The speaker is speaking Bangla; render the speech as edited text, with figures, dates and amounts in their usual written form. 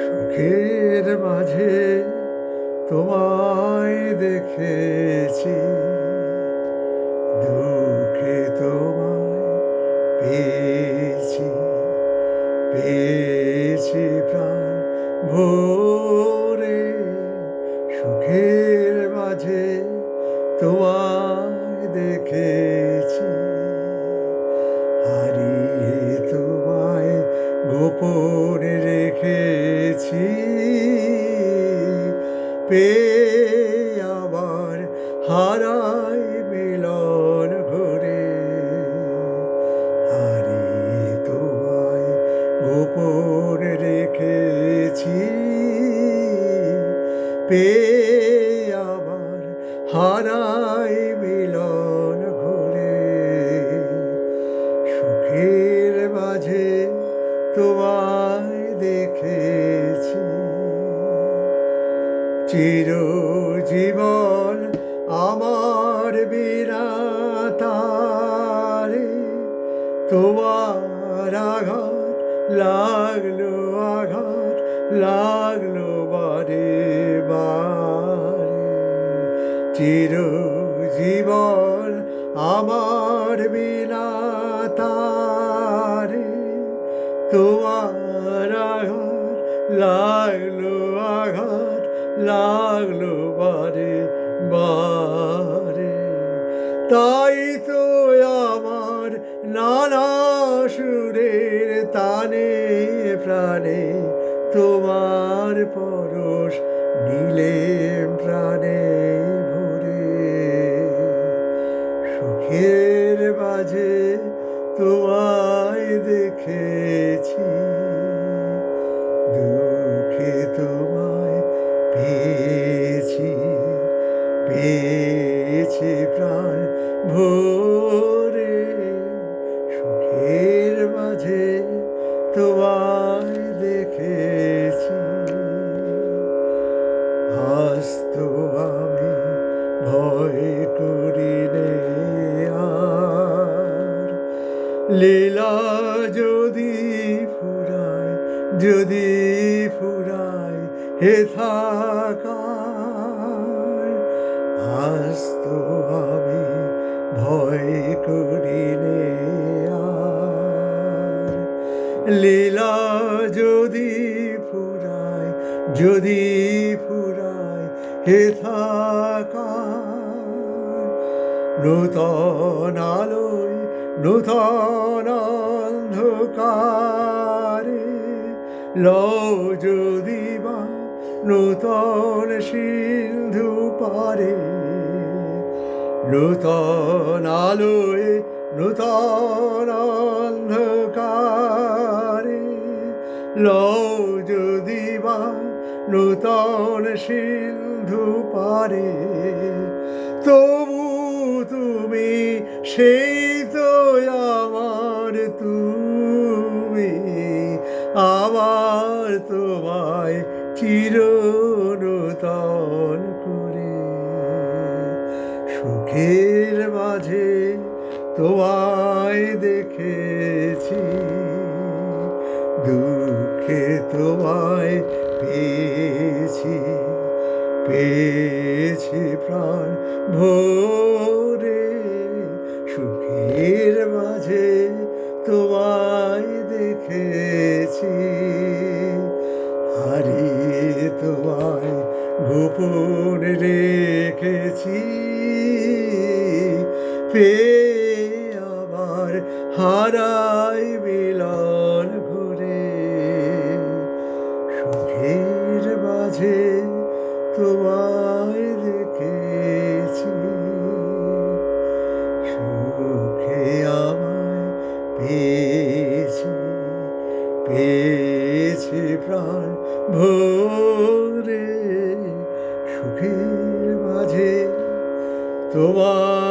সুখের মাঝে তোমায় দেখেছি, দুঃখে তোমায় পেয়েছি, পেয়েছি প্রাণ ভরে। সুখের মাঝে তোমায় দেখেছি, হারিয়ে তোমায় গোপনে রেখেছি, পেয়ে আবার হারাই মিলন ঘরে। হারিয়ে তোমায় গোপনে রেখেছি, পেয়ে আবার হারাই মিলন ঘরে। সুখের মাঝে তোমায় দেখেছি, চিরজীবন আমার বিরাতারে। তোমার আঘাত লাগলো, আঘাত লাগলো বারে বারে। চিরজীবন আমার বিনাতারে, তোমার আঘাত লাগলো, আঘাত লাগলো বারে বারে। তাই তো আমার নানা সুরের তানে প্রাণে তোমার পরশ নিলে প্রাণে ভরে। সুখের মাঝে তোমায় দেখেছি, দুঃখে তোমায় পেয়েছি, পেয়েছি প্রাণ ভরে। সুখের মাঝে তোমায় দেখেছি, আস্ত আমি ভয় করি নে আর। লীলা যদি ফুরায়, যদি ফুরায় হে থাকার, আস্ত আমি ভয় করি নে আর। লীলা যদি ফুরায়, যদি ফুরায় হে থাকার, নূতন আলোয় নূতন অন্ধকারে লও যদি বা নূতন সিন্ধু পারে। নূতন আলোয় নূতন অন্ধকারে লও যদি বা নূতন সিন্ধু পারে। তবু তুমি সেই তো আমার, তুমি আবার তোমায় চির নূতন করে। সুখের মাঝে তোমায় দেখেছি, দুঃখে তোমায় পেয়েছি, পেয়েছি প্রাণ ভরে। সুখের মাঝে তোমায় দেখেছি, হারিয়ে তোমায় গোপন রেখেছি, পেয়ে আবার হারাই মিলন ঘরে। সুখের মাঝে তোমায় দেখেছি, সুখে আমায় পেয়েছি, পেয়েছি প্রাণ ভরে। সুখের মাঝে তোমায়